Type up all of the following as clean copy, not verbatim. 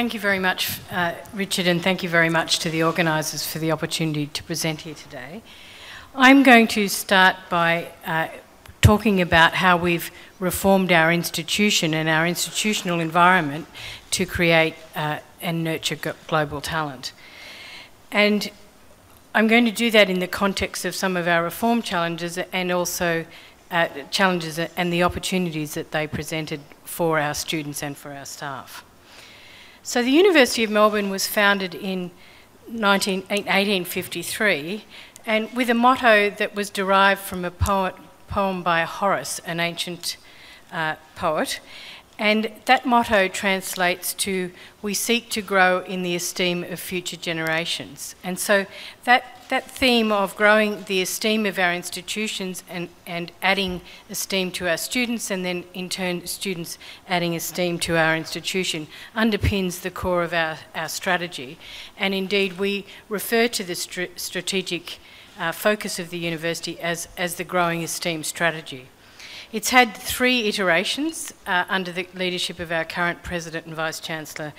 thank you very much, Richard, and thank you very much to the organisers for the opportunity to present here today. I'm going to start by talking about how we've reformed our institution and our institutional environment to create and nurture global talent. And I'm going to do that in the context of some of our reform challenges and also challenges and the opportunities that they presented for our students and for our staff. So the University of Melbourne was founded in 1853 and with a motto that was derived from a poem by Horace, an ancient poet, and that motto translates to, we seek to grow in the esteem of future generations. And so that theme of growing the esteem of our institutions and adding esteem to our students, and then in turn students adding esteem to our institution, underpins the core of our strategy. And indeed we refer to the strategic focus of the university as the growing esteem strategy. It's had 3 iterations under the leadership of our current President and Vice-Chancellor,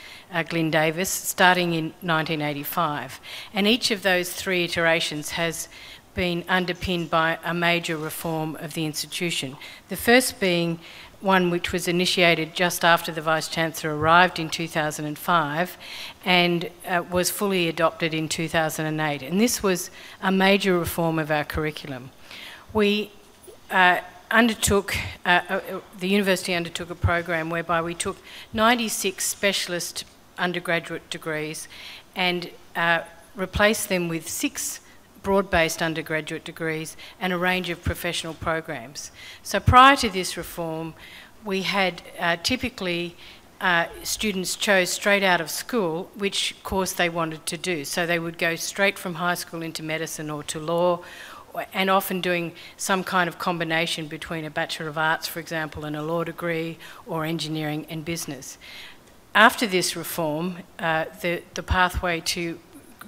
Glyn Davis, starting in 1985. And each of those 3 iterations has been underpinned by a major reform of the institution. The first being one which was initiated just after the Vice-Chancellor arrived in 2005 and was fully adopted in 2008. And this was a major reform of our curriculum. We the university undertook a program whereby we took 96 specialist undergraduate degrees and replaced them with 6 broad-based undergraduate degrees and a range of professional programs. So prior to this reform, we had typically students chose straight out of school which course they wanted to do. So they would go straight from high school into medicine or to law, and often doing some kind of combination between a Bachelor of Arts, for example, and a law degree, or engineering and business. After this reform, the pathway to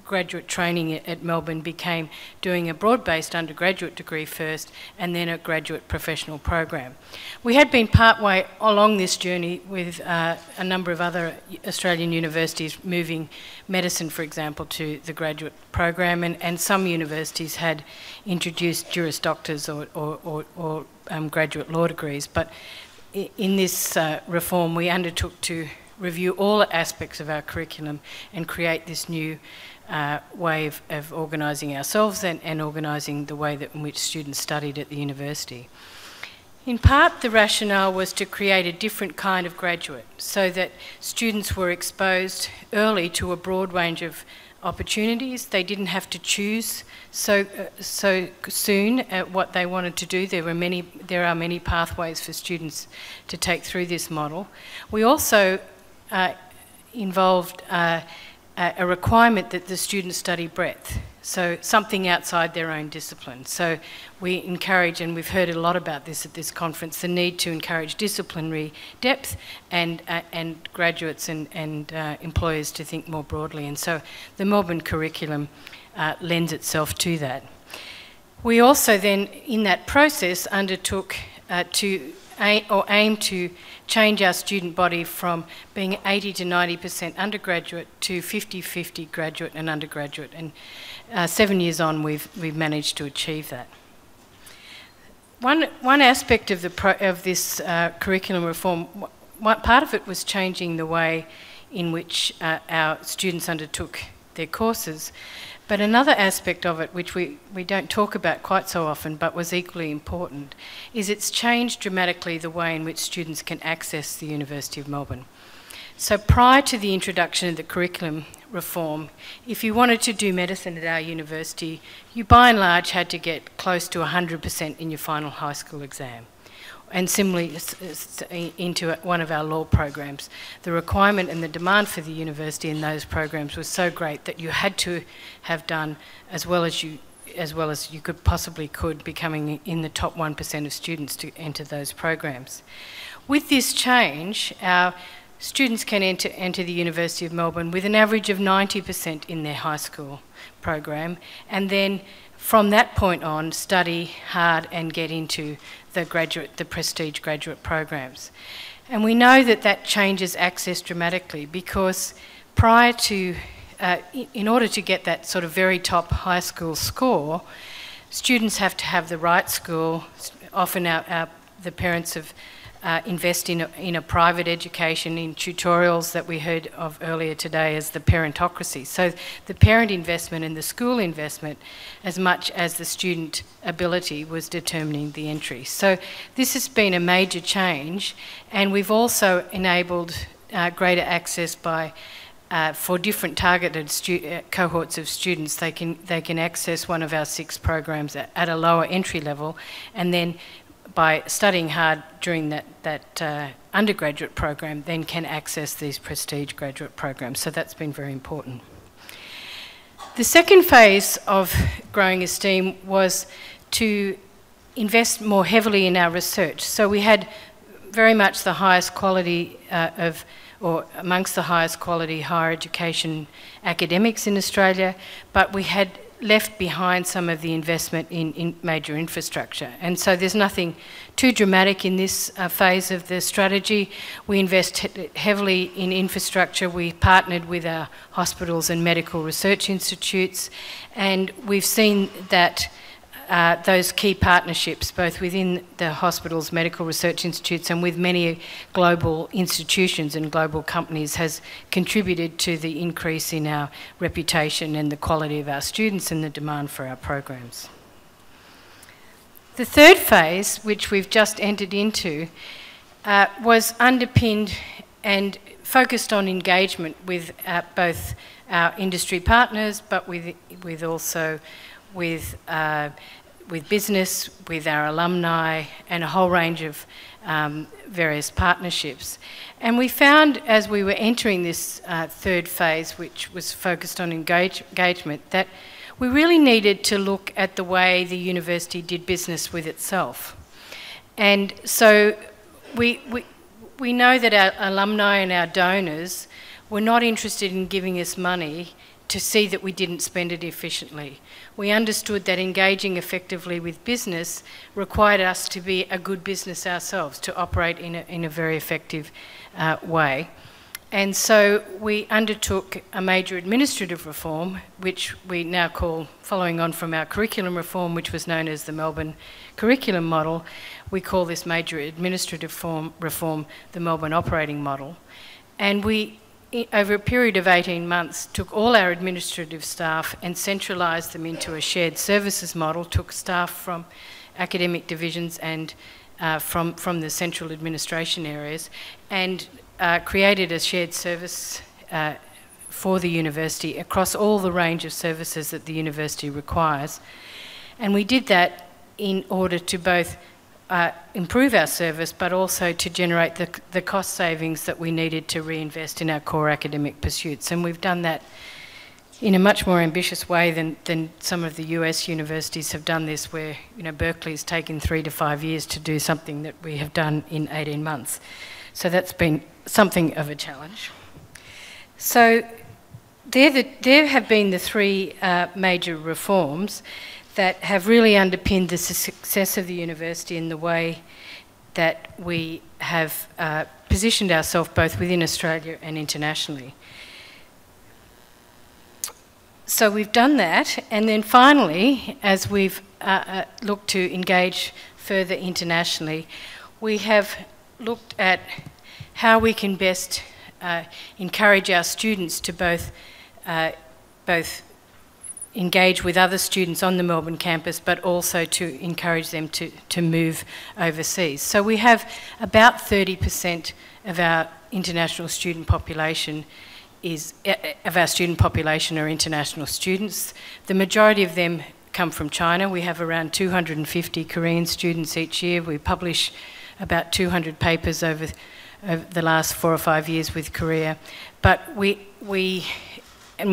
graduate training at Melbourne became doing a broad-based undergraduate degree first and then a graduate professional program. We had been partway along this journey with a number of other Australian universities moving medicine, for example, to the graduate program, and some universities had introduced Juris Doctors or graduate law degrees. But in this reform, we undertook to review all aspects of our curriculum and create this new way of organising ourselves and organising the way in which students studied at the university. In part, the rationale was to create a different kind of graduate so that students were exposed early to a broad range of opportunities. They didn't have to choose so soon what they wanted to do. There are many pathways for students to take through this model. We also involved a requirement that the students study breadth, so something outside their own discipline. So we encourage, and we've heard a lot about this at this conference, the need to encourage disciplinary depth and graduates and employers to think more broadly. And so the Melbourne curriculum lends itself to that. We also then, in that process, undertook aim to change our student body from being 80 to 90% undergraduate to 50-50 graduate and undergraduate, and 7 years on we've managed to achieve that. One aspect of this curriculum reform, part of it was changing the way in which our students undertook their courses. But another aspect of it, which we don't talk about quite so often but was equally important, is it's changed dramatically the way in which students can access the University of Melbourne. So prior to the introduction of the curriculum reform, if you wanted to do medicine at our university, you by and large had to get close to 100% in your final high school exam. And similarly into one of our law programs. The requirement and the demand for the university in those programs was so great that you had to have done as well as you could, becoming in the top 1% of students to enter those programs. With this change, our students can enter the University of Melbourne with an average of 90% in their high school program, and then from that point on study hard and get into the prestige graduate programs. And we know that that changes access dramatically, because prior to, in order to get that sort of very top high school score, students have to have the right school. Often the parents have invest in a private education, in tutorials that we heard of earlier today as the parentocracy. So the parent investment and the school investment, as much as the student ability, was determining the entry. So this has been a major change, and we've also enabled greater access by for different targeted cohorts of students. They can access one of our 6 programs at a lower entry level, and then by studying hard during that undergraduate program, then can access these prestige graduate programs. So that's been very important. The second phase of growing esteem was to invest more heavily in our research. So we had very much the highest quality or amongst the highest quality higher education academics in Australia, but we had left behind some of the investment in major infrastructure. And so there's nothing too dramatic in this phase of the strategy. We invest heavily in infrastructure. We partnered with our hospitals and medical research institutes, and we've seen that those key partnerships, both within the hospitals, medical research institutes, and with many global institutions and global companies, has contributed to the increase in our reputation and the quality of our students and the demand for our programs. The third phase, which we've just entered into, was underpinned and focused on engagement with both our industry partners, but with also with business, with our alumni, and a whole range of various partnerships. And we found, as we were entering this third phase, which was focused on engagement, that we really needed to look at the way the university did business with itself. And so we know that our alumni and our donors were not interested in giving us money to see that we didn't spend it efficiently. We understood that engaging effectively with business required us to be a good business ourselves, to operate in a very effective way. And so we undertook a major administrative reform, which we now call, following on from our curriculum reform, which was known as the Melbourne Curriculum Model, we call this major administrative reform the Melbourne Operating Model. And we, over a period of 18 months, took all our administrative staff and centralised them into a shared services model, took staff from academic divisions and from the central administration areas, and created a shared service for the university across all the range of services that the university requires. And we did that in order to both improve our service, but also to generate the cost savings that we needed to reinvest in our core academic pursuits. And we've done that in a much more ambitious way than some of the US universities have done this, where Berkeley's taken 3 to 5 years to do something that we have done in 18 months. So that's been something of a challenge. So there have been the 3 major reforms that have really underpinned the success of the university in the way that we have positioned ourselves both within Australia and internationally. So we've done that, and then finally, as we've looked to engage further internationally, we have looked at how we can best encourage our students to both engage with other students on the Melbourne campus, but also to encourage them to move overseas. So we have about 30% of our international student population are international students. The majority of them come from China. We have around 250 Korean students each year. We publish about 200 papers over the last 4 or 5 years with Korea. But we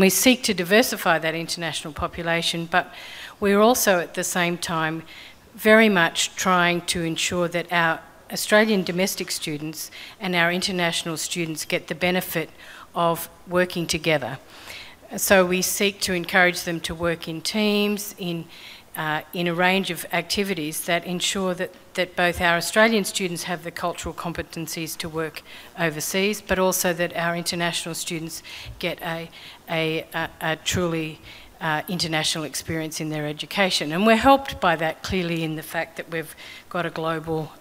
seek to diversify that international population, but we're also at the same time very much trying to ensure that our Australian domestic students and our international students get the benefit of working together. So we seek to encourage them to work in teams, in in a range of activities that ensure that both our Australian students have the cultural competencies to work overseas, but also that our international students get a truly international experience in their education. And we're helped by that clearly in the fact that we've got a global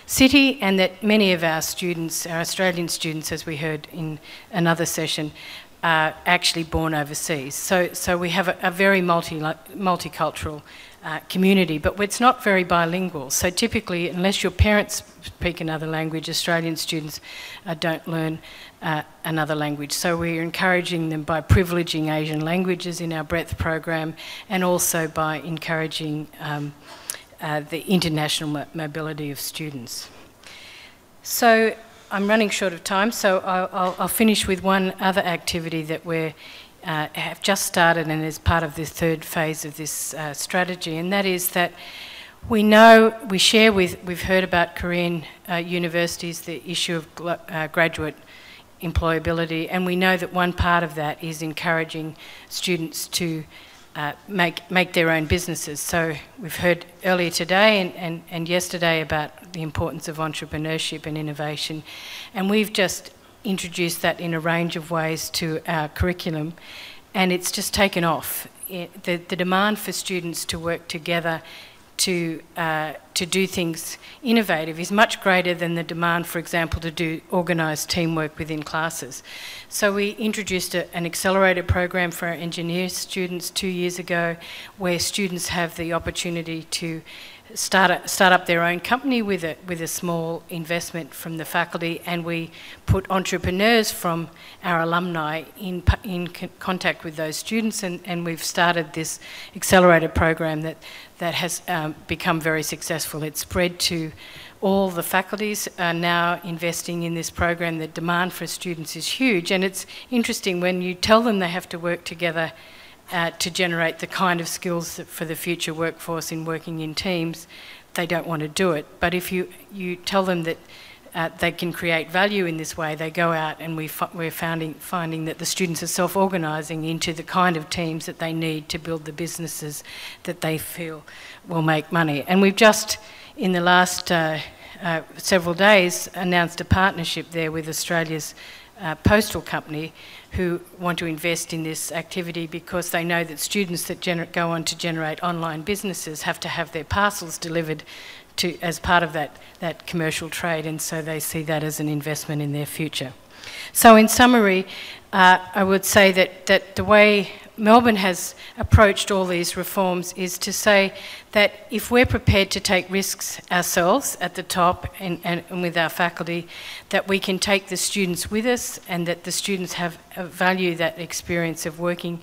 city, and that many of our students, our Australian students, as we heard in another session, are actually born overseas. So we have a very multicultural community, but it's not very bilingual. So typically, unless your parents speak another language, Australian students don't learn another language. So we're encouraging them by privileging Asian languages in our breadth program, and also by encouraging the international mobility of students. So I'm running short of time, so I'll finish with one other activity that we have just started and is part of the third phase of this strategy, and that is that we've heard about Korean universities, the issue of graduate employability, and we know that one part of that is encouraging students to make their own businesses. So we've heard earlier today and yesterday about the importance of entrepreneurship and innovation, and we've just introduced that in a range of ways to our curriculum, and it's just taken off. The demand for students to work together to do things innovative is much greater than the demand, for example, to do organised teamwork within classes. So we introduced an accelerated program for our engineer students 2 years ago, where students have the opportunity to start up their own company with a small investment from the faculty, and we put entrepreneurs from our alumni in contact with those students, and we've started this accelerated program that has become very successful. It's spread to all the faculties are now investing in this program. The demand for students is huge, and it's interesting when you tell them they have to work together to generate the kind of skills for the future workforce in working in teams, they don't want to do it. But if you tell them that they can create value in this way, they go out, and we're finding that the students are self-organising into the kind of teams that they need to build the businesses that they feel will make money. And we've just, in the last several days, announced a partnership there with Australia's postal company, who want to invest in this activity because they know that students that go on to generate online businesses have to have their parcels delivered as part of that commercial trade, and so they see that as an investment in their future. So in summary, I would say that the way Melbourne has approached all these reforms is to say that if we're prepared to take risks ourselves at the top and with our faculty, that we can take the students with us, and that the students value that experience of working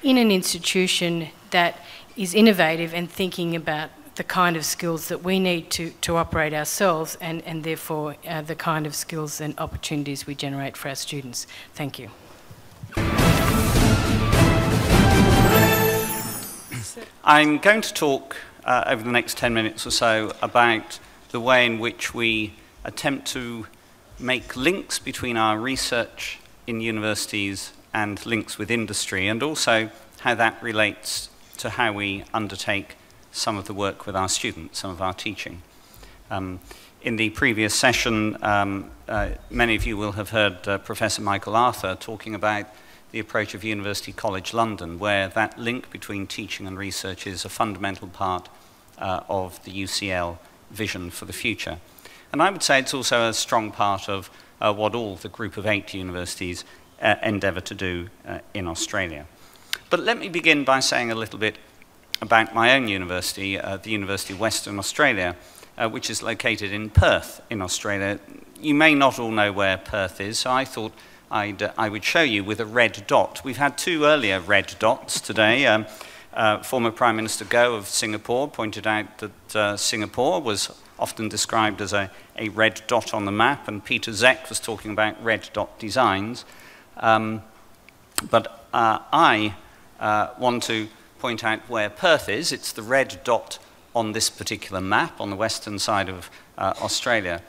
in an institution that is innovative and thinking about the kind of skills that we need to operate ourselves, and therefore the kind of skills and opportunities we generate for our students. Thank you. I'm going to talk over the next 10 minutes or so about the way in which we attempt to make links between our research in universities and links with industry, and also how that relates to how we undertake some of the work with our students, some of our teaching. In the previous session, many of you will have heard Professor Michael Arthur talking about the approach of University College London, where that link between teaching and research is a fundamental part of the UCL vision for the future. And I would say it's also a strong part of what all the group of 8 universities endeavour to do in Australia. But let me begin by saying a little bit about my own university, the University of Western Australia, which is located in Perth in Australia. You may not all know where Perth is, so I thought I would show you with a red dot. We've had 2 earlier red dots today. Former Prime Minister Goh of Singapore pointed out that Singapore was often described as a red dot on the map, and Peter Zek was talking about red dot designs. But I want to point out where Perth is. It's the red dot on this particular map on the western side of Australia.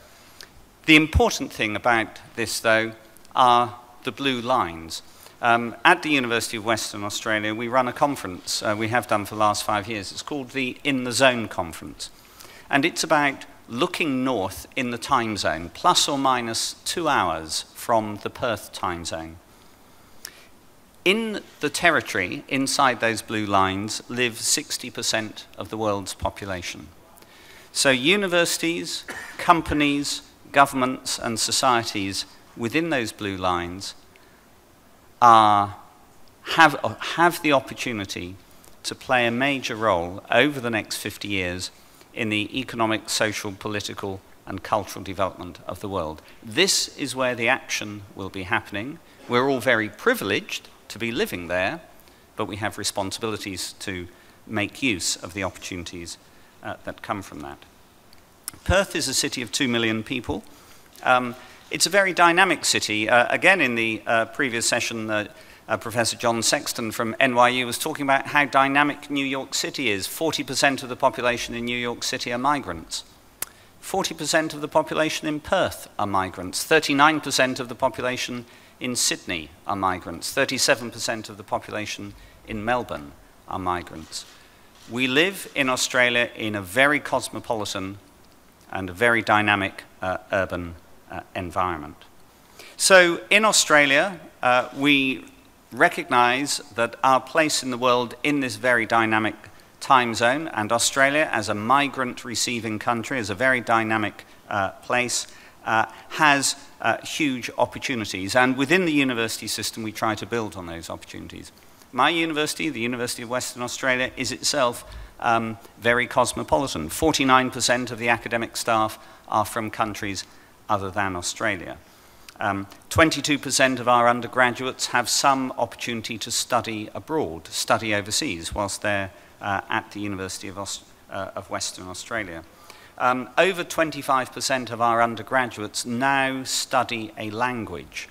The important thing about this, though, are the blue lines. At the University of Western Australia, we run a conference, we have done for the last 5 years. It's called the In the Zone Conference. And it's about looking north in the time zone, plus or minus 2 hours from the Perth time zone. In the territory, inside those blue lines, live 60% of the world's population. So universities, companies, governments and societies within those blue lines have the opportunity to play a major role over the next 50 years in the economic, social, political and cultural development of the world. This is where the action will be happening. We're all very privileged to be living there, but we have responsibilities to make use of the opportunities that come from that. Perth is a city of 2 million people. It's a very dynamic city. Again, in the previous session, Professor John Sexton from NYU was talking about how dynamic New York City is. 40% of the population in New York City are migrants. 40% of the population in Perth are migrants. 39% of the population in Sydney are migrants. 37% of the population in Melbourne are migrants. We live in Australia in a very cosmopolitan and a very dynamic urban environment. So in Australia, we recognize that our place in the world in this very dynamic time zone, and Australia as a migrant receiving country, as a very dynamic place, has huge opportunities. And within the university system, we try to build on those opportunities. My university, the University of Western Australia, is itself very cosmopolitan. 49% of the academic staff are from countries other than Australia. 22% of our undergraduates have some opportunity to study abroad, study overseas, whilst they're at the University of Western Australia. Over 25% of our undergraduates now study a language.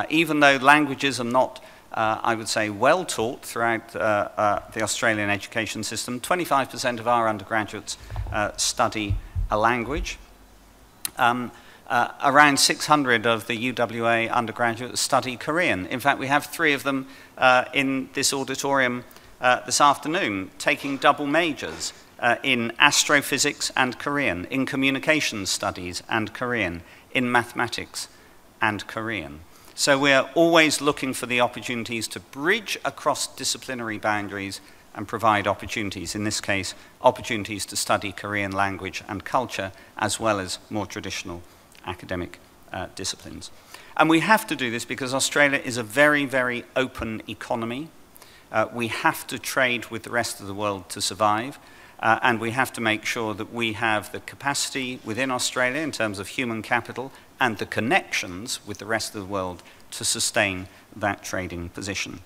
Even though languages are not, I would say, well taught throughout the Australian education system, 25% of our undergraduates study a language. Around 600 of the UWA undergraduates study Korean. In fact, we have 3 of them in this auditorium this afternoon, taking double majors in astrophysics and Korean, in communications studies and Korean, in mathematics and Korean. So we're always looking for the opportunities to bridge across disciplinary boundaries and provide opportunities, in this case, opportunities to study Korean language and culture, as well as more traditional academic disciplines. And we have to do this because Australia is a very, very open economy. We have to trade with the rest of the world to survive, and we have to make sure that we have the capacity within Australia in terms of human capital and the connections with the rest of the world to sustain that trading position.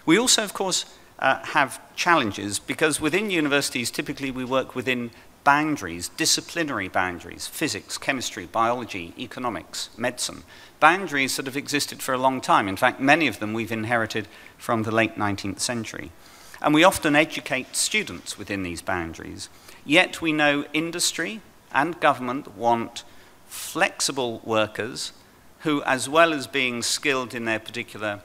We also, of course, have challenges because within universities, typically we work within boundaries, disciplinary boundaries, physics, chemistry, biology, economics, medicine, boundaries that have existed for a long time. In fact, many of them we've inherited from the late 19th century. And we often educate students within these boundaries, yet we know industry and government want flexible workers who, as well as being skilled in their particular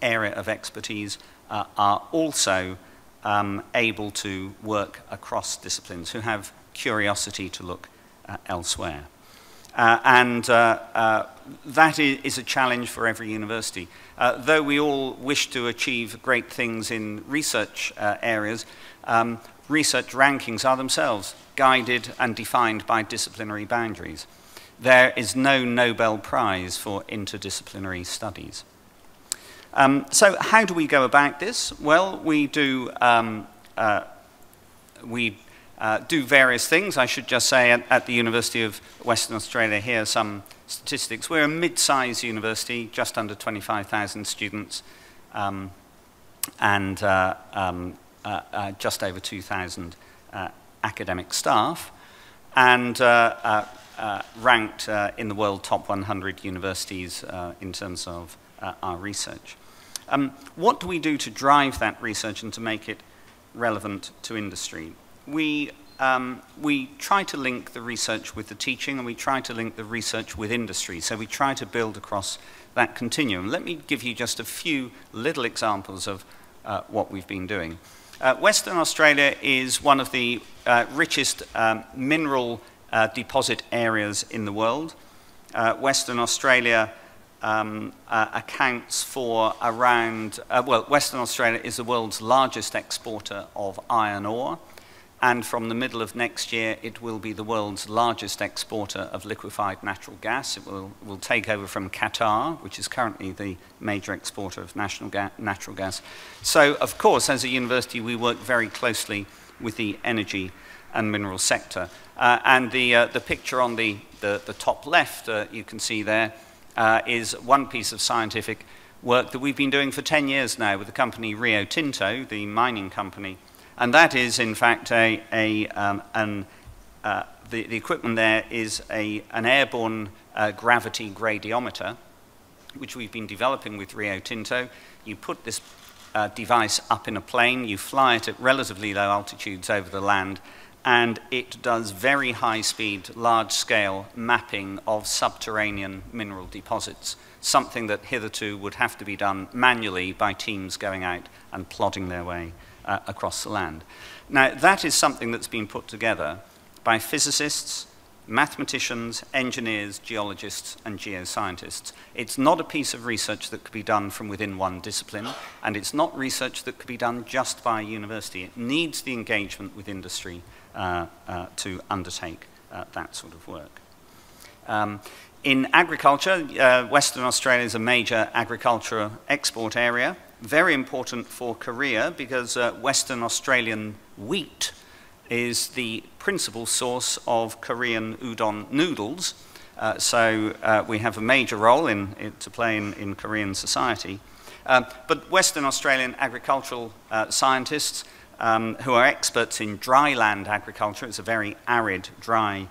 area of expertise, are also able to work across disciplines, who have curiosity to look elsewhere. That is a challenge for every university. Though we all wish to achieve great things in research areas, research rankings are themselves guided and defined by disciplinary boundaries. There is no Nobel Prize for interdisciplinary studies. So how do we go about this? Well, we do various things. I should just say at the University of Western Australia, here are some statistics. We're a mid-sized university, just under 25,000 students, and just over 2,000 academic staff, and ranked in the world top 100 universities in terms of our research. What do we do to drive that research and to make it relevant to industry? We we try to link the research with the teaching, and we try to link the research with industry. So we try to build across that continuum. Let me give you just a few little examples of what we've been doing. Western Australia is one of the richest mineral deposit areas in the world. Western Australia accounts for around, well, Western Australia is the world's largest exporter of iron ore, and from the middle of next year it will be the world's largest exporter of liquefied natural gas. It will take over from Qatar, which is currently the major exporter of natural gas. So, of course, as a university we work very closely with the energy and mineral sector. And the picture on the top left, you can see there, is one piece of scientific work that we've been doing for 10 years now with the company Rio Tinto, the mining company. And that is, in fact, the equipment there is an airborne gravity gradiometer, which we've been developing with Rio Tinto. You put this device up in a plane, you fly it at relatively low altitudes over the land, and it does very high-speed, large-scale mapping of subterranean mineral deposits, something that hitherto would have to be done manually by teams going out and plodding their way across the land. Now, that is something that's been put together by physicists, mathematicians, engineers, geologists, and geoscientists. It's not a piece of research that could be done from within one discipline, and it's not research that could be done just by a university. It needs the engagement with industry to undertake that sort of work. In agriculture, Western Australia is a major agricultural export area, very important for Korea because Western Australian wheat is the principal source of Korean udon noodles. So we have a major role to play in Korean society. But Western Australian agricultural scientists who are experts in dry land agriculture, it's a very arid, dry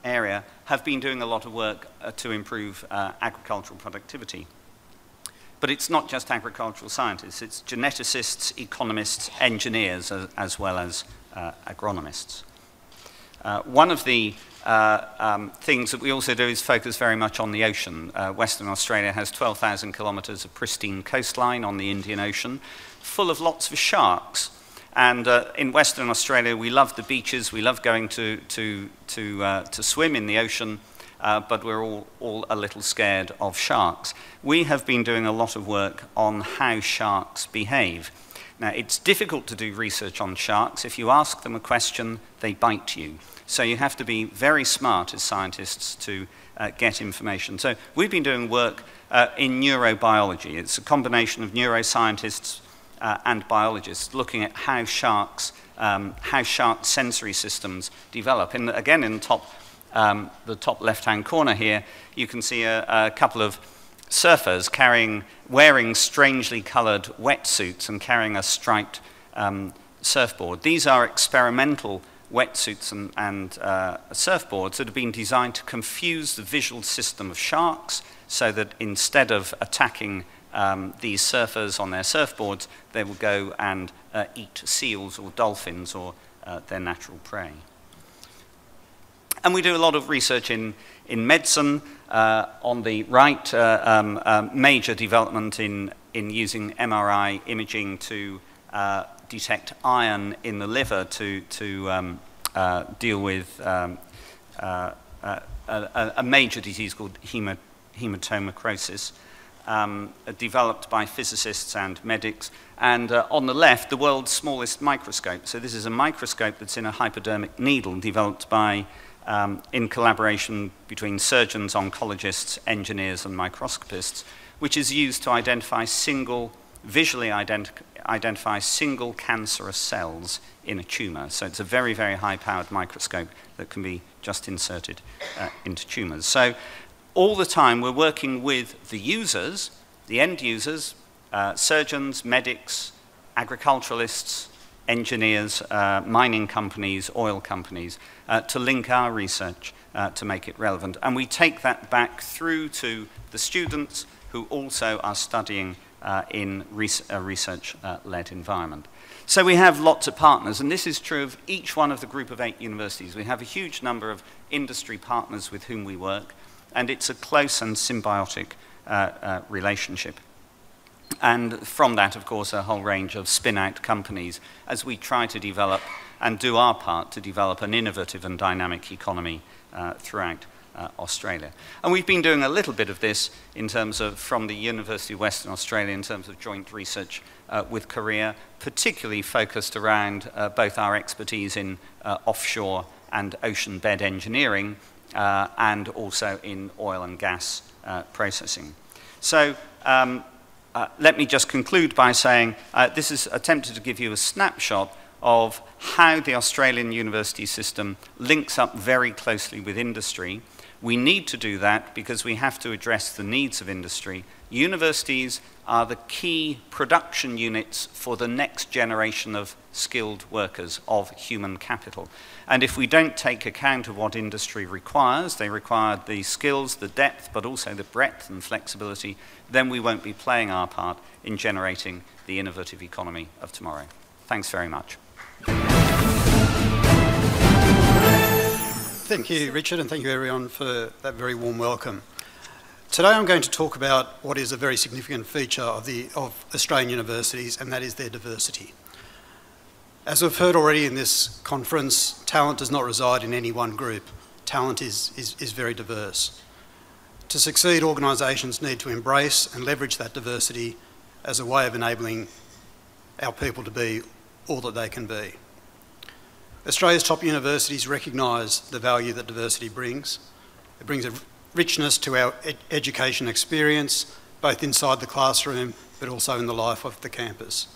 area, have been doing a lot of work to improve agricultural productivity. But it's not just agricultural scientists, it's geneticists, economists, engineers, as well as agronomists. One of the things that we also do is focus very much on the ocean. Western Australia has 12,000 kilometres of pristine coastline on the Indian Ocean, full of lots of sharks. And in Western Australia, we love the beaches, we love going to swim in the ocean, but we're all a little scared of sharks. We have been doing a lot of work on how sharks behave. Now, it's difficult to do research on sharks. If you ask them a question, they bite you. So you have to be very smart as scientists to get information. So we've been doing work in neurobiology. It's a combination of neuroscientists and biologists looking at how shark sensory systems develop. Again, in the top left-hand corner here, you can see a couple of surfers wearing strangely coloured wetsuits and carrying a striped surfboard. These are experimental wetsuits and surfboards that have been designed to confuse the visual system of sharks so that instead of attacking these surfers on their surfboards, they will go and eat seals or dolphins or their natural prey. And we do a lot of research in medicine. On the right, major development in using MRI imaging to detect iron in the liver to deal with a major disease called hematochromatosis, developed by physicists and medics. And on the left, the world's smallest microscope. So this is a microscope that's in a hypodermic needle developed by in collaboration between surgeons, oncologists, engineers, and microscopists, which is used to identify visually identify single cancerous cells in a tumour. So it's a very, very high-powered microscope that can be just inserted into tumours. So all the time we're working with the users, the end users, surgeons, medics, agriculturalists, engineers, mining companies, oil companies, to link our research to make it relevant. And we take that back through to the students who also are studying in a research-led environment. So we have lots of partners, and this is true of each one of the group of 8 universities. We have a huge number of industry partners with whom we work, and it's a close and symbiotic relationship. And from that, of course, a whole range of spin-out companies as we try to develop and do our part to develop an innovative and dynamic economy throughout Australia. And we've been doing a little bit of this in terms of, from the University of Western Australia, in terms of joint research with Korea, particularly focused around both our expertise in offshore and ocean bed engineering and also in oil and gas processing. So let me just conclude by saying this is attempted to give you a snapshot of how the Australian university system links up very closely with industry. We need to do that because we have to address the needs of industry. Universities are the key production units for the next generation of skilled workers, of human capital. And if we don't take account of what industry requires, they require the skills, the depth, but also the breadth and flexibility, then we won't be playing our part in generating the innovative economy of tomorrow. Thanks very much. Thank you, Richard, and thank you everyone for that very warm welcome. Today I'm going to talk about what is a very significant feature of Australian universities, and that is their diversity. As we've heard already in this conference, talent does not reside in any one group. Talent is very diverse. To succeed, organisations need to embrace and leverage that diversity as a way of enabling our people to be all that they can be. Australia's top universities recognise the value that diversity brings. It brings a richness to our education experience, both inside the classroom but also in the life of the campus.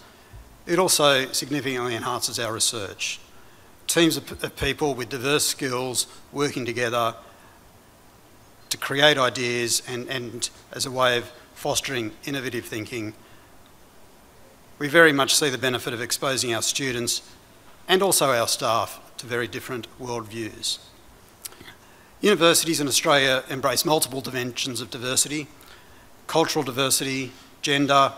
It also significantly enhances our research. Teams of people with diverse skills working together to create ideas and as a way of fostering innovative thinking. We very much see the benefit of exposing our students and also our staff to very different worldviews. Universities in Australia embrace multiple dimensions of diversity: cultural diversity, gender,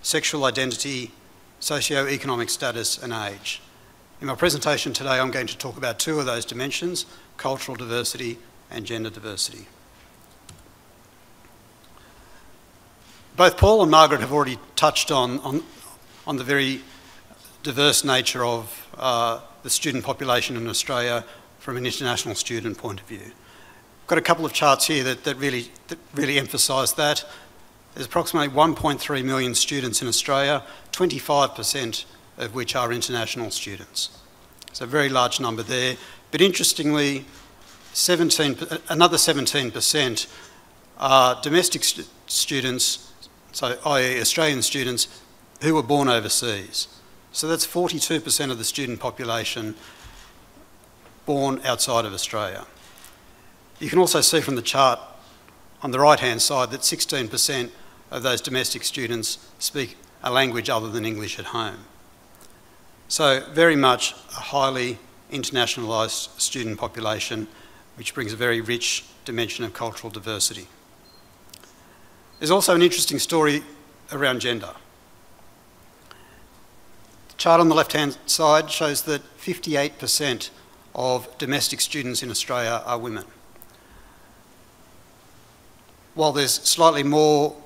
sexual identity, socio-economic status and age. In my presentation today I'm going to talk about 2 of those dimensions: cultural diversity and gender diversity. Both Paul and Margaret have already touched on the very diverse nature of the student population in Australia from an international student point of view. I've got a couple of charts here that really emphasise that. There's approximately 1.3 million students in Australia, 25% of which are international students. So a very large number there. But interestingly, another 17% are domestic students, so i.e. Australian students who were born overseas. So that's 42% of the student population born outside of Australia. You can also see from the chart on the right-hand side that 16% of those domestic students speak a language other than English at home. So very much a highly internationalised student population, which brings a very rich dimension of cultural diversity. There's also an interesting story around gender. The chart on the left-hand side shows that 58% of domestic students in Australia are women. While there's slightly more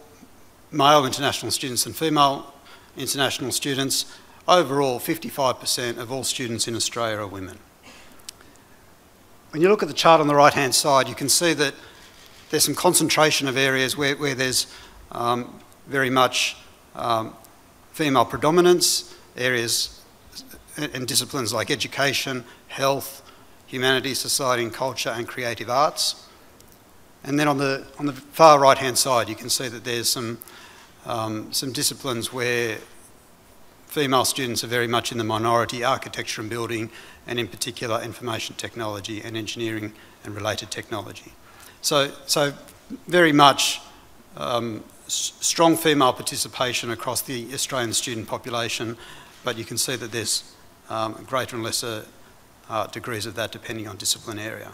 male international students than female international students, overall 55% of all students in Australia are women. When you look at the chart on the right-hand side, you can see that there's some concentration of areas where there's very much female predominance, areas and disciplines like education, health, humanities, society and culture, and creative arts. And then on the far right-hand side, you can see that there's some disciplines where female students are very much in the minority: architecture and building, and in particular information technology and engineering and related technology. So very much strong female participation across the Australian student population, but you can see that there's greater and lesser degrees of that depending on discipline area.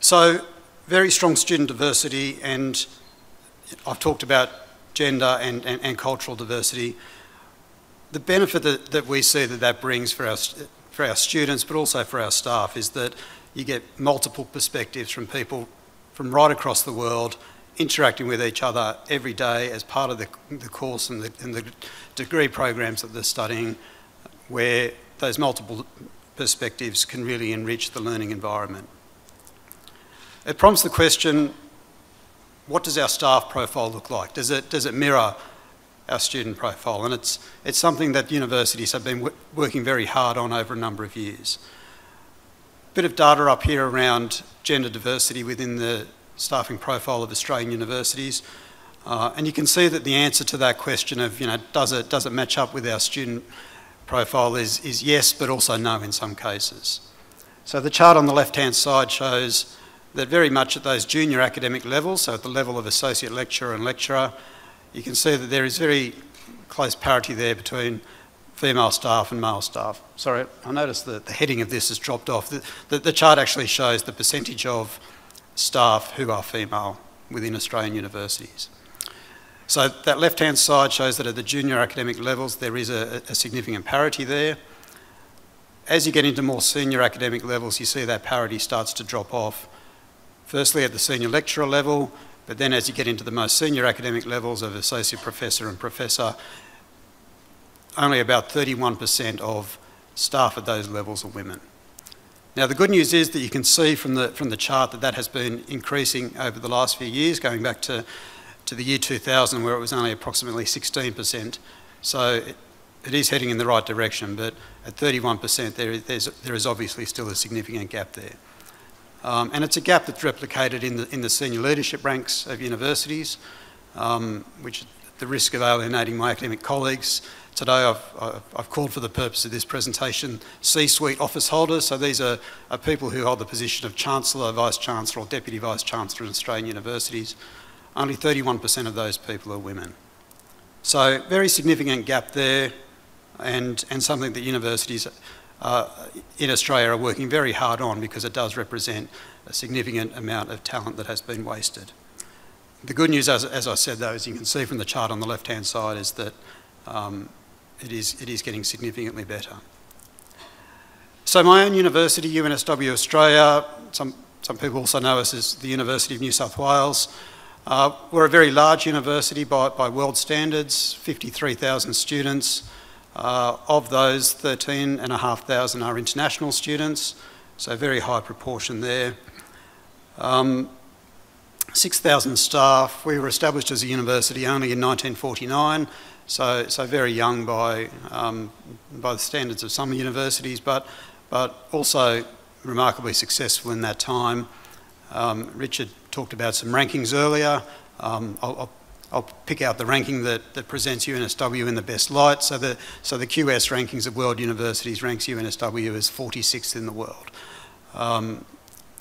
So very strong student diversity, and I've talked about gender and cultural diversity. the benefit that we see that brings for our students, but also for our staff, is that you get multiple perspectives from people from right across the world interacting with each other every day as part of the course and the degree programs that they're studying, where those multiple perspectives can really enrich the learning environment. It prompts the question, what does our staff profile look like? Does it mirror our student profile? And it's something that universities have been working very hard on over a number of years. Bit of data up here around gender diversity within the staffing profile of Australian universities, and you can see that the answer to that question of, does it match up with our student profile is yes, but also no in some cases. So the chart on the left-hand side shows that very much at those junior academic levels, so at the level of associate lecturer and lecturer, you can see that there is very close parity there between female staff and male staff. Sorry, I noticed that the heading of this has dropped off. The chart actually shows the percentage of staff who are female within Australian universities. So that left-hand side shows that at the junior academic levels there is a significant parity there. As you get into more senior academic levels, you see that parity starts to drop off. Firstly at the senior lecturer level, but then as you get into the most senior academic levels of associate professor and professor, only about 31% of staff at those levels are women. Now the good news is that you can see from the chart that has been increasing over the last few years, going back to the year 2000 where it was only approximately 16%. So it is heading in the right direction, but at 31% there is obviously still a significant gap there. And it's a gap that's replicated in the senior leadership ranks of universities, which, at the risk of alienating my academic colleagues, today I've called for the purpose of this presentation C-suite office holders. So these are people who hold the position of Chancellor, Vice-Chancellor or Deputy Vice-Chancellor in Australian universities. Only 31% of those people are women. So very significant gap there, and something that universities in Australia are working very hard on, because it does represent a significant amount of talent that has been wasted. The good news, as I said though, as you can see from the chart on the left-hand side, is that it is getting significantly better. So my own university, UNSW Australia, some people also know us as the University of New South Wales. We're a very large university by world standards, 53,000 students. Of those, 13,500 are international students, so a very high proportion there. 6,000 staff. We were established as a university only in 1949, so very young by the standards of some universities, but also remarkably successful in that time. Richard talked about some rankings earlier. I'll pick out the ranking that presents UNSW in the best light. So the QS rankings of world universities ranks UNSW as 46th in the world.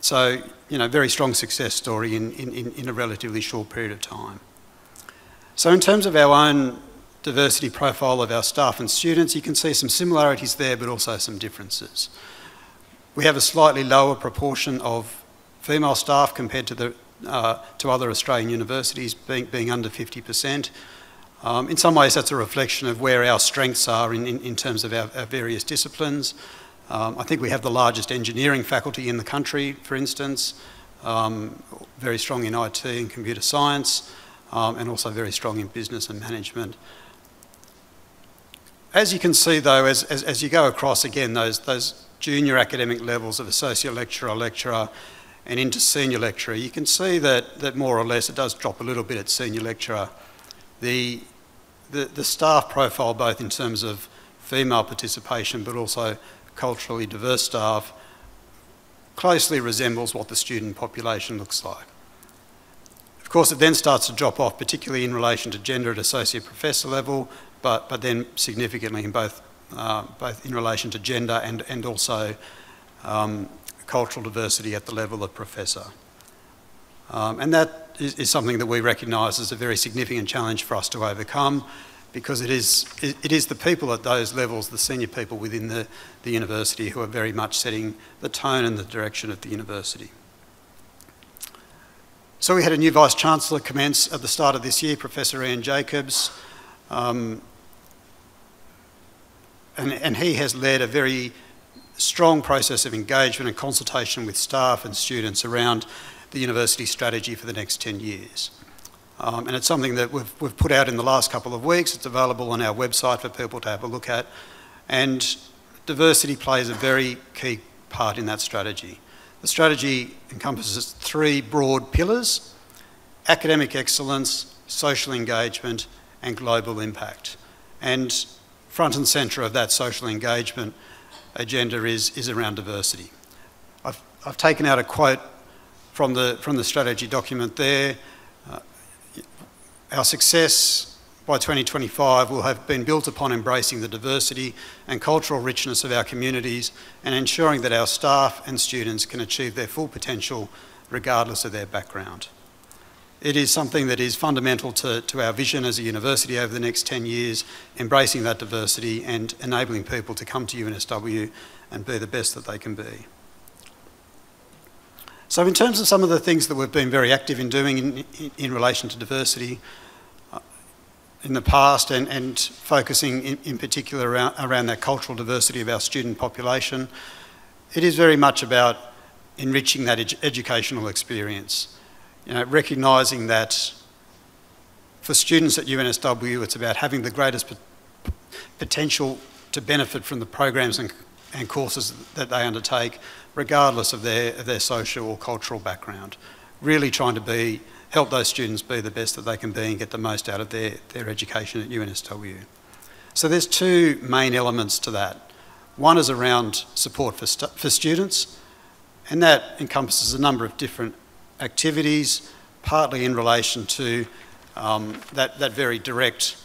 So, very strong success story in a relatively short period of time. So in terms of our own diversity profile of our staff and students, you can see some similarities there, but also some differences. We have a slightly lower proportion of female staff compared to other Australian universities, being under 50%. In some ways that's a reflection of where our strengths are in terms of our various disciplines. I think we have the largest engineering faculty in the country, for instance, very strong in IT and computer science, and also very strong in business and management. As you can see though, as you go across again those junior academic levels of associate lecturer, lecturer, and into senior lecturer, you can see that more or less it does drop a little bit at senior lecturer. The staff profile, both in terms of female participation but also culturally diverse staff, closely resembles what the student population looks like. Of course, it then starts to drop off, particularly in relation to gender at associate professor level, but then significantly in both in relation to gender and also cultural diversity at the level of professor. And that is something that we recognise as a very significant challenge for us to overcome, because it is the people at those levels, the senior people within the university, who are very much setting the tone and the direction of the university. So we had a new Vice-Chancellor commence at the start of this year, Professor Ian Jacobs. and he has led a very strong process of engagement and consultation with staff and students around the university strategy for the next 10 years. And it's something that we've put out in the last couple of weeks. It's available on our website for people to have a look at. And diversity plays a very key part in that strategy. The strategy encompasses 3 broad pillars: academic excellence, social engagement, and global impact. And front and centre of that social engagement agenda is around diversity. I've taken out a quote from the strategy document there. Our success by 2025 will have been built upon embracing the diversity and cultural richness of our communities and ensuring that our staff and students can achieve their full potential regardless of their background. It is something that is fundamental to our vision as a university over the next 10 years, embracing that diversity and enabling people to come to UNSW and be the best that they can be. So in terms of some of the things that we've been very active in doing in relation to diversity in the past, and focusing in particular around that cultural diversity of our student population, it is very much about enriching that educational experience. You know, recognising that for students at UNSW, it's about having the greatest potential to benefit from the programs and courses that they undertake, regardless of their social or cultural background. Really trying to help those students be the best that they can be and get the most out of their education at UNSW. So there's 2 main elements to that. One is around support for students, and that encompasses a number of different activities, partly in relation to that very direct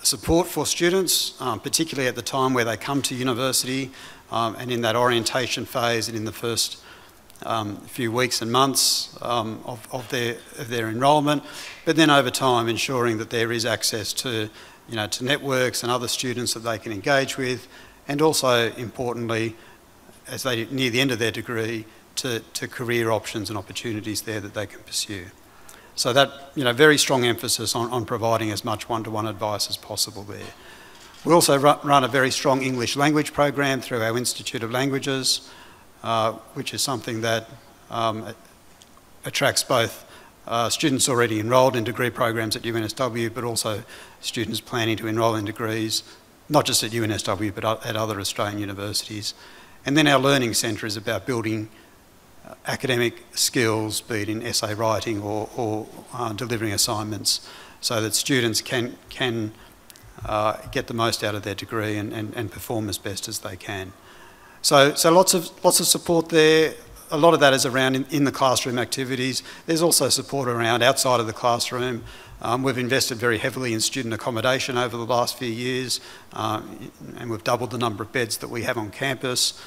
support for students, particularly at the time where they come to university and in that orientation phase and in the first few weeks and months of their enrolment, but then over time ensuring that there is access to networks and other students that they can engage with, and also importantly, as they near the end of their degree, to career options and opportunities there that they can pursue. So that, very strong emphasis on providing as much one-to-one advice as possible there. We also run a very strong English language program through our Institute of Languages, which is something that attracts both students already enrolled in degree programs at UNSW, but also students planning to enrol in degrees, not just at UNSW, but at other Australian universities. And then our Learning Centre is about building academic skills, be it in essay writing or delivering assignments, so that students can get the most out of their degree and perform as best as they can. So lots of support there. A lot of that is around in the classroom activities. There's also support around outside of the classroom. We've invested very heavily in student accommodation over the last few years, and we've doubled the number of beds that we have on campus.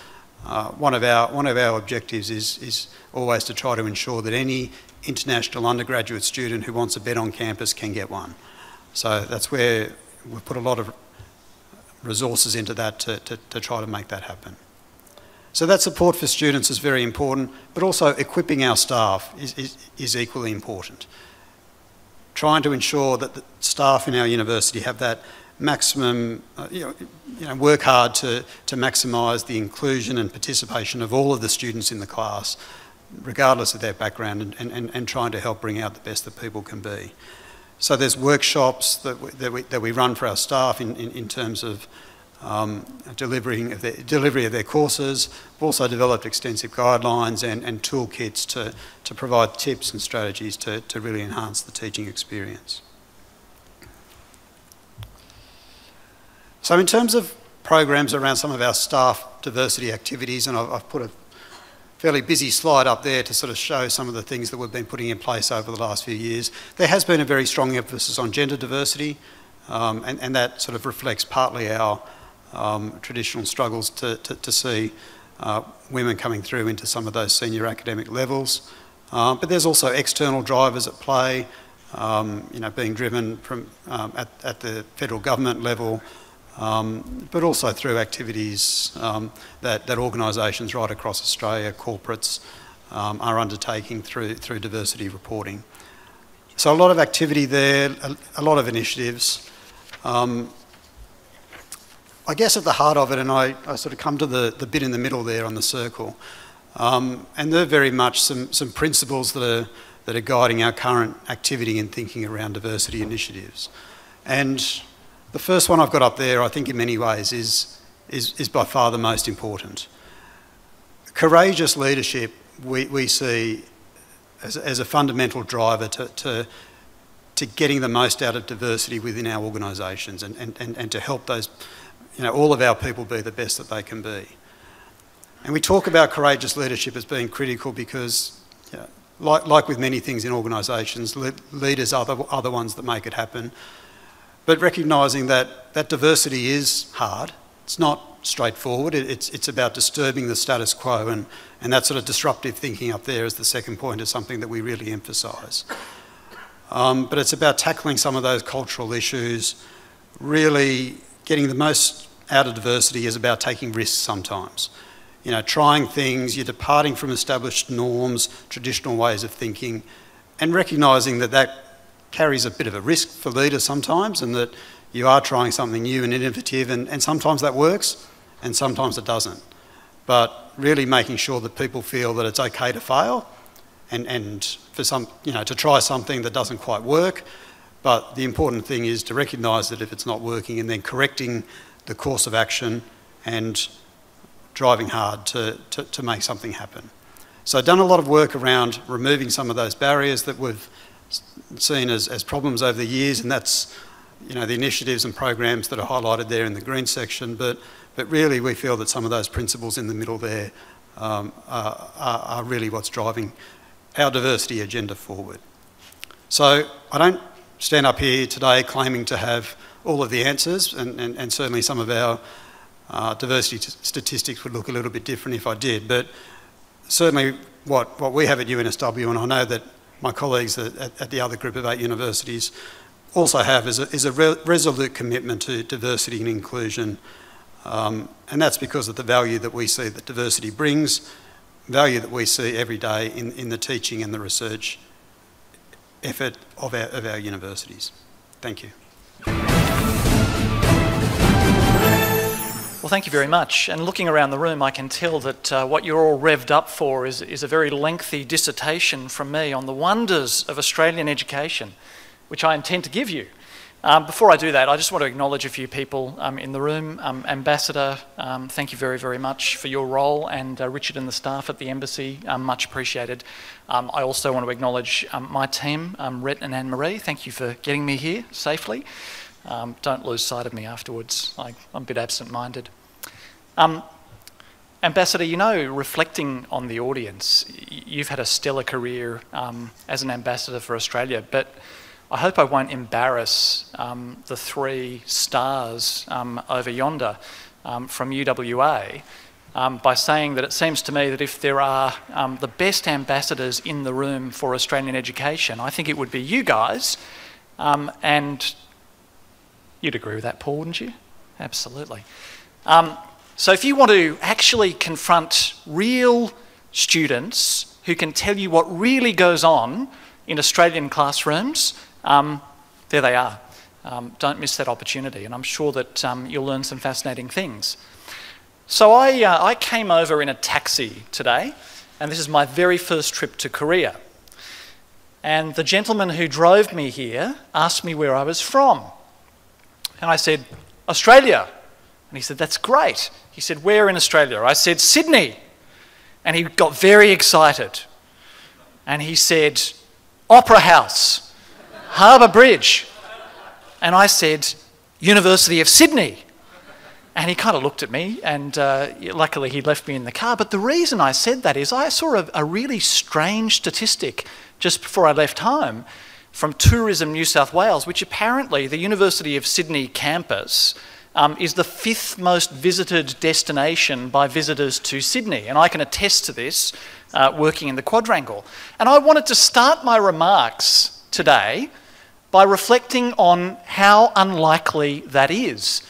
One of our objectives is always to try to ensure that any international undergraduate student who wants a bed on campus can get one. So that's where we've put a lot of resources into that to try to make that happen. So that support for students is very important, but also equipping our staff is equally important. Trying to ensure that the staff in our university have that maximum, work hard to maximise the inclusion and participation of all of the students in the class, regardless of their background, and trying to help bring out the best that people can be. So there's workshops that we run for our staff in terms of delivery of their courses. We've also developed extensive guidelines and toolkits to provide tips and strategies to really enhance the teaching experience. So in terms of programs around some of our staff diversity activities, and I've put a fairly busy slide up there to sort of show some of the things that we've been putting in place over the last few years. There has been a very strong emphasis on gender diversity, and that sort of reflects partly our traditional struggles to see women coming through into some of those senior academic levels. But there's also external drivers at play, being driven from at the federal government level, but also through activities that organisations right across Australia, corporates, are undertaking through diversity reporting. So a lot of activity there, a lot of initiatives. I guess at the heart of it, and I sort of come to the bit in the middle there on the circle, and they're very much some principles that are guiding our current activity and thinking around diversity initiatives. And the first one I've got up there, I think in many ways, is by far the most important. Courageous leadership we see as a fundamental driver to getting the most out of diversity within our organisations and to help those, all of our people be the best that they can be. And we talk about courageous leadership as being critical because, like with many things in organisations, leaders are the ones that make it happen. But recognising that diversity is hard. It's not straightforward. It's about disturbing the status quo, and that sort of disruptive thinking up there as the second point is something that we really emphasise. But it's about tackling some of those cultural issues. Really getting the most out of diversity is about taking risks sometimes. Trying things, you're departing from established norms, traditional ways of thinking, and recognising that carries a bit of a risk for leaders sometimes, and that you are trying something new and innovative, and sometimes that works and sometimes it doesn't. But really making sure that people feel that it's okay to fail and for some, to try something that doesn't quite work. But the important thing is to recognise that if it's not working and then correcting the course of action and driving hard to make something happen. So I've done a lot of work around removing some of those barriers that we've seen as problems over the years, and that's the initiatives and programs that are highlighted there in the green section, but really we feel that some of those principles in the middle there are really what's driving our diversity agenda forward. So I don't stand up here today claiming to have all of the answers, and certainly some of our diversity statistics would look a little bit different if I did, but certainly what we have at UNSW, and I know that my colleagues at the other group of 8 universities also have, is a resolute commitment to diversity and inclusion, and that's because of the value that we see that diversity brings, value that we see every day in the teaching and the research effort of our universities. Thank you. Well, thank you very much. And looking around the room, I can tell that what you're all revved up for is a very lengthy dissertation from me on the wonders of Australian education, which I intend to give you. Before I do that, I just want to acknowledge a few people in the room. Ambassador, thank you very, very much for your role, and Richard and the staff at the Embassy, much appreciated. I also want to acknowledge my team, Rhett and Anne-Marie. Thank you for getting me here safely. Don't lose sight of me afterwards. I'm a bit absent-minded. Ambassador, reflecting on the audience, you've had a stellar career as an ambassador for Australia, but I hope I won't embarrass the 3 stars over yonder from UWA by saying that it seems to me that if there are the best ambassadors in the room for Australian education, I think it would be you guys, and you'd agree with that, Paul, wouldn't you? Absolutely. So if you want to actually confront real students who can tell you what really goes on in Australian classrooms, there they are. Don't miss that opportunity, and I'm sure that you'll learn some fascinating things. So I came over in a taxi today, and this is my very first trip to Korea. And the gentleman who drove me here asked me where I was from. And I said, Australia. And he said, that's great. He said, where in Australia? I said, Sydney. And he got very excited. And he said, Opera House, Harbour Bridge. And I said, University of Sydney. And he kind of looked at me, and luckily he left me in the car. But the reason I said that is I saw a really strange statistic just before I left home from Tourism New South Wales, which apparently the University of Sydney campus is the 5th most visited destination by visitors to Sydney. And I can attest to this working in the quadrangle. And I wanted to start my remarks today by reflecting on how unlikely that is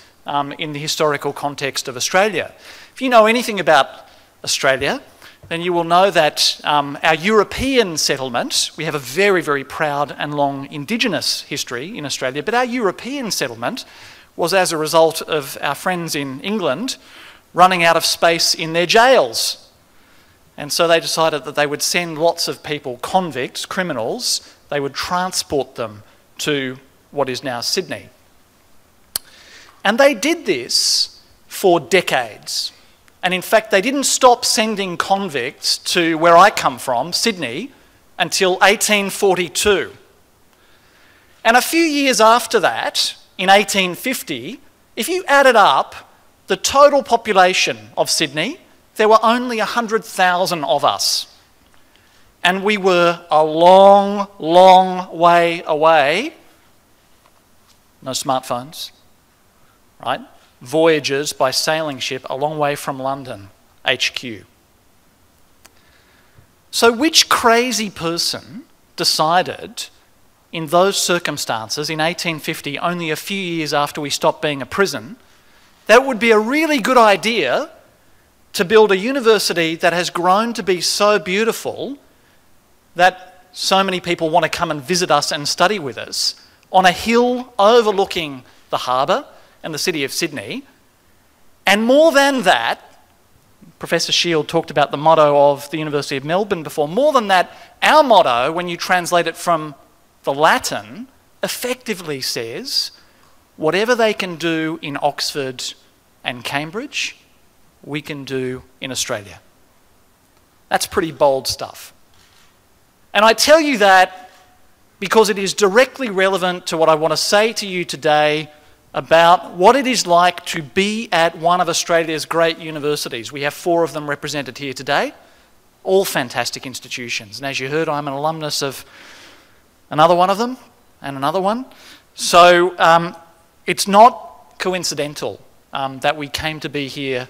in the historical context of Australia. If you know anything about Australia, then you will know that our European settlement, we have a very, very proud and long Indigenous history in Australia, but our European settlement was as a result of our friends in England running out of space in their jails. And so they decided that they would send lots of people, convicts, criminals, they would transport them to what is now Sydney. And they did this for decades. And in fact, they didn't stop sending convicts to where I come from, Sydney, until 1842. And a few years after that, in 1850, if you added up the total population of Sydney, there were only 100,000 of us. And we were a long, long way away. No smartphones, right? Voyages by sailing ship a long way from London, HQ. So which crazy person decided in those circumstances in 1850, only a few years after we stopped being a prison, that it would be a really good idea to build a university that has grown to be so beautiful that so many people want to come and visit us and study with us on a hill overlooking the harbour and the city of Sydney. And more than that, Professor Shield talked about the motto of the University of Melbourne before. More than that, our motto, when you translate it from the Latin, effectively says, whatever they can do in Oxford and Cambridge, we can do in Australia. That's pretty bold stuff. And I tell you that because it is directly relevant to what I want to say to you today about what it is like to be at one of Australia's great universities. We have 4 of them represented here today, all fantastic institutions. And as you heard, I'm an alumnus of another one of them and another one. So it's not coincidental that we came to be here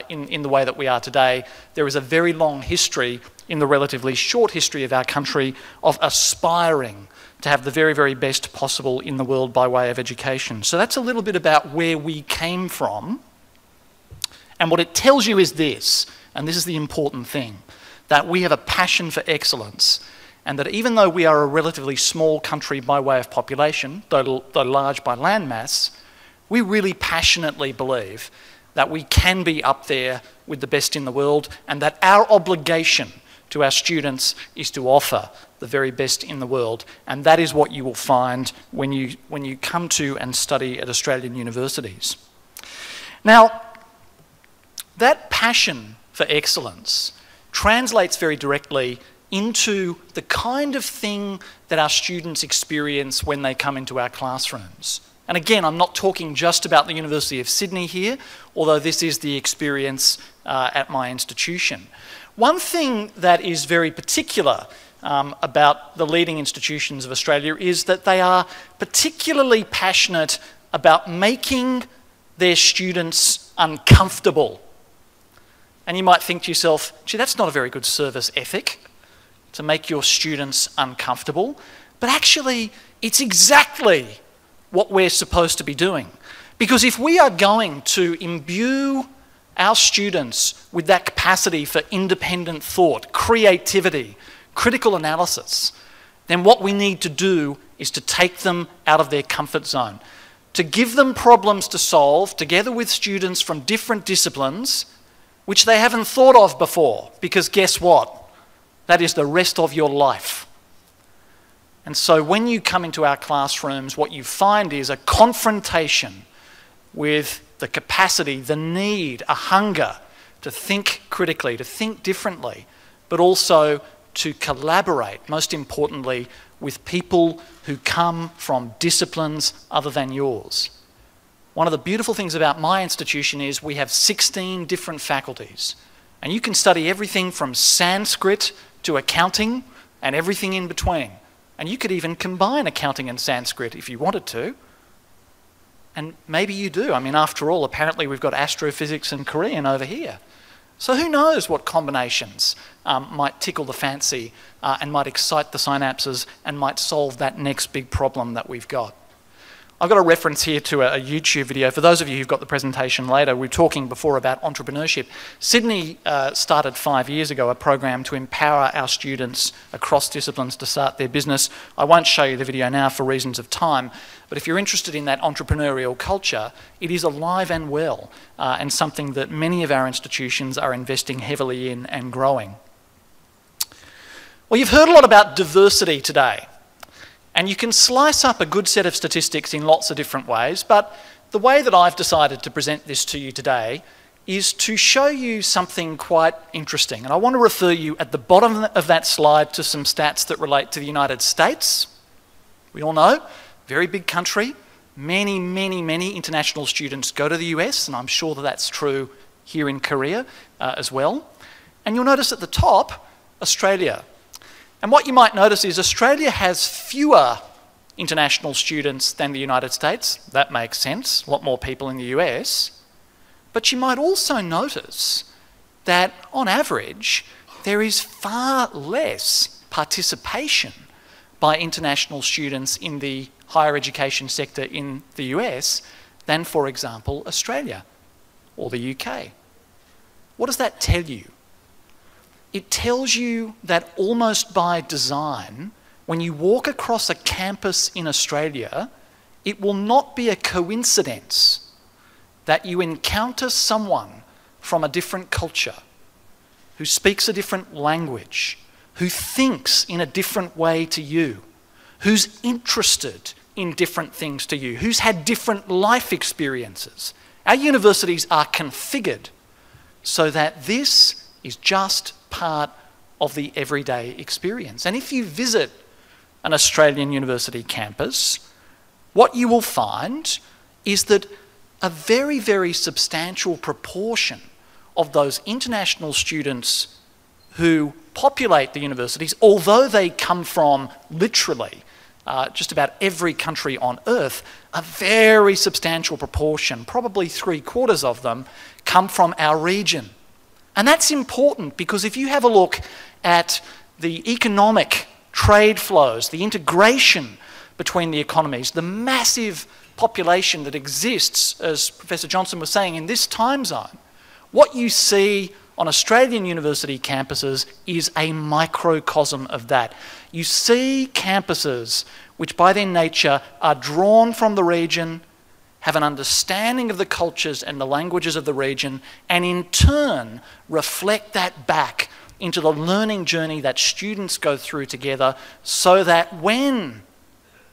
in the way that we are today. There is a very long history in the relatively short history of our country of aspiring to have the very, very best possible in the world by way of education. So that's a little bit about where we came from. And what it tells you is this, and this is the important thing, that we have a passion for excellence, and that even though we are a relatively small country by way of population, though large by land mass, we really passionately believe that we can be up there with the best in the world, and that our obligation to our students is to offer the very best in the world. And that is what you will find when you come to and study at Australian universities. Now, that passion for excellence translates very directly into the kind of thing that our students experience when they come into our classrooms. And again, I'm not talking just about the University of Sydney here, although this is the experience at my institution. One thing that is very particular about the leading institutions of Australia is that they are particularly passionate about making their students uncomfortable. And you might think to yourself, gee, that's not a very good service ethic, to make your students uncomfortable. But actually, it's exactly what we're supposed to be doing. Because if we are going to imbue our students with that capacity for independent thought, creativity, critical analysis, then what we need to do is to take them out of their comfort zone, to give them problems to solve together with students from different disciplines which they haven't thought of before, because guess what? That is the rest of your life. And so when you come into our classrooms, what you find is a confrontation with the capacity, the need, a hunger to think critically, to think differently, but also to collaborate, most importantly, with people who come from disciplines other than yours. One of the beautiful things about my institution is we have 16 different faculties, and you can study everything from Sanskrit to accounting and everything in between. And you could even combine accounting and Sanskrit if you wanted to. And maybe you do. I mean, after all, apparently we've got astrophysics and Korean over here. So who knows what combinations might tickle the fancy and might excite the synapses and might solve that next big problem that we've got. I've got a reference here to a YouTube video. For those of you who've got the presentation later, we were talking before about entrepreneurship. Sydney started 5 years ago a program to empower our students across disciplines to start their business. I won't show you the video now for reasons of time, but if you're interested in that entrepreneurial culture, it is alive and well, and something that many of our institutions are investing heavily in and growing. Well, you've heard a lot about diversity today. And you can slice up a good set of statistics in lots of different ways, but the way that I've decided to present this to you today is to show you something quite interesting. And I want to refer you at the bottom of that slide to some stats that relate to the United States. We all know, very big country. Many, many, many international students go to the US, and I'm sure that that's true here in Korea as well. And you'll notice at the top, Australia. And what you might notice is Australia has fewer international students than the United States. That makes sense, a lot more people in the US. But you might also notice that on average, there is far less participation by international students in the higher education sector in the US than, for example, Australia or the UK. What does that tell you? It tells you that almost by design, when you walk across a campus in Australia, it will not be a coincidence that you encounter someone from a different culture, who speaks a different language, who thinks in a different way to you, who's interested in different things to you, who's had different life experiences. Our universities are configured so that this is just part of the everyday experience. And if you visit an Australian university campus, what you will find is that a very, very substantial proportion of those international students who populate the universities, although they come from literally just about every country on earth, a very substantial proportion, probably 3/4 of them, come from our region. And that's important because if you have a look at the economic trade flows, the integration between the economies, the massive population that exists, as Professor Johnson was saying, in this time zone, what you see on Australian university campuses is a microcosm of that. You see campuses which by their nature are drawn from the region, have an understanding of the cultures and the languages of the region, and in turn reflect that back into the learning journey that students go through together, so that when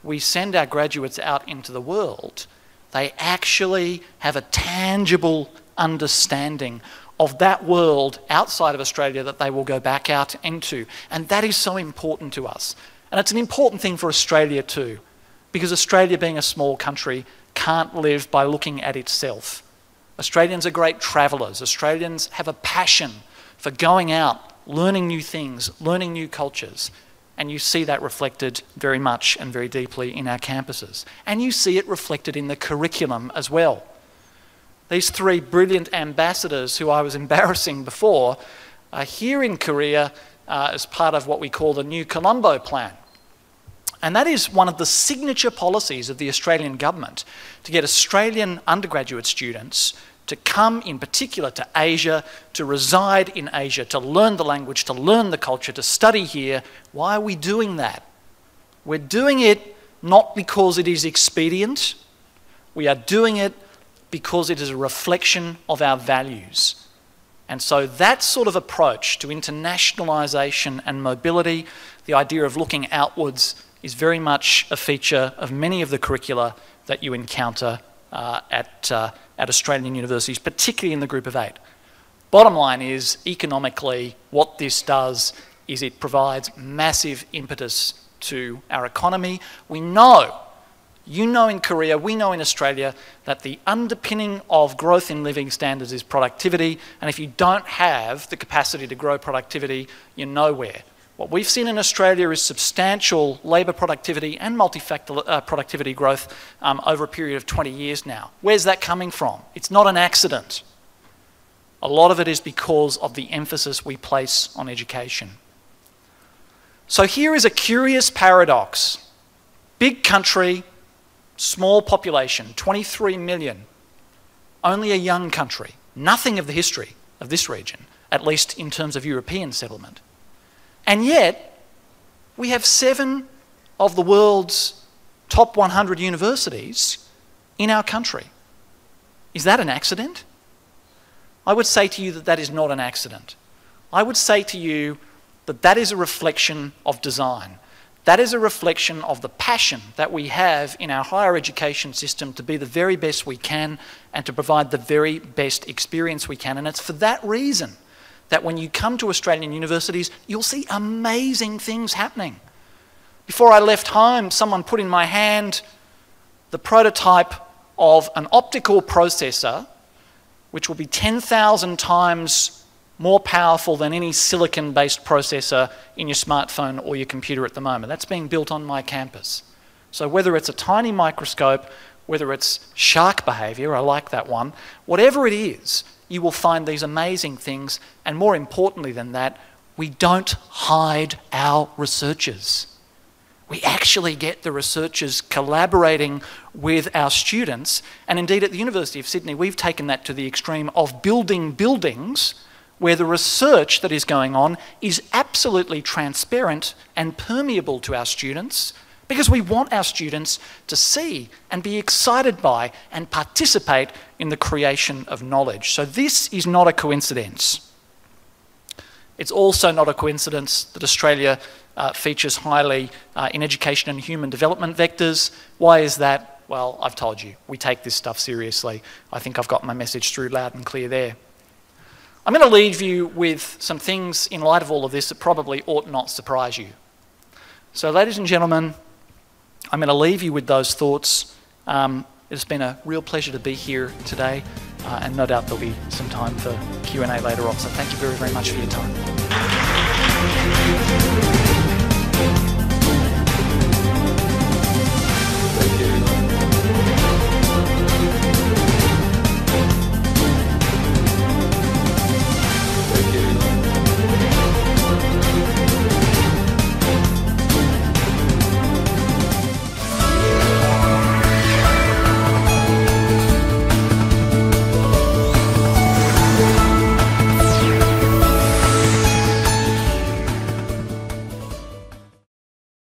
we send our graduates out into the world, they actually have a tangible understanding of that world outside of Australia that they will go back out into. And that is so important to us. And it's an important thing for Australia too, because Australia, being a small country, can't live by looking at itself. Australians are great travellers. Australians have a passion for going out, learning new things, learning new cultures. And you see that reflected very much and very deeply in our campuses. And you see it reflected in the curriculum as well. These 3 brilliant ambassadors who I was embarrassing before are here in Korea as part of what we call the New Colombo Plan. And that is one of the signature policies of the Australian government, to get Australian undergraduate students to come in particular to Asia, to reside in Asia, to learn the language, to learn the culture, to study here. Why are we doing that? We're doing it not because it is expedient. We are doing it because it is a reflection of our values. And so that sort of approach to internationalisation and mobility, the idea of looking outwards, is very much a feature of many of the curricula that you encounter at Australian universities, particularly in the Group of 8. Bottom line is, economically, what this does is it provides massive impetus to our economy. We know, you know in Korea, we know in Australia, that the underpinning of growth in living standards is productivity, and if you don't have the capacity to grow productivity, you're nowhere. What we've seen in Australia is substantial labour productivity and multi-factor productivity growth over a period of 20 years now. Where's that coming from? It's not an accident. A lot of it is because of the emphasis we place on education. So here is a curious paradox. Big country, small population, 23 million, only a young country, nothing of the history of this region, at least in terms of European settlement. And yet, we have 7 of the world's top 100 universities in our country. Is that an accident? I would say to you that that is not an accident. I would say to you that that is a reflection of design. That is a reflection of the passion that we have in our higher education system to be the very best we can and to provide the very best experience we can. And it's for that reason that when you come to Australian universities, you'll see amazing things happening. Before I left home, someone put in my hand the prototype of an optical processor which will be 10,000 times more powerful than any silicon-based processor in your smartphone or your computer at the moment. That's being built on my campus. So whether it's a tiny microscope, whether it's shark behaviour, I like that one, whatever it is, you will find these amazing things, and more importantly than that, we don't hide our researchers. We actually get the researchers collaborating with our students, and indeed at the University of Sydney we've taken that to the extreme of building buildings where the research that is going on is absolutely transparent and permeable to our students, because we want our students to see and be excited by and participate in the creation of knowledge. So this is not a coincidence. It's also not a coincidence that Australia features highly in education and human development vectors. Why is that? Well, I've told you, we take this stuff seriously. I think I've got my message through loud and clear there. I'm going to leave you with some things in light of all of this that probably ought not surprise you. So, ladies and gentlemen, I'm going to leave you with those thoughts. It's been a real pleasure to be here today, and no doubt there'll be some time for Q&A later on. So thank you very, very much for your time.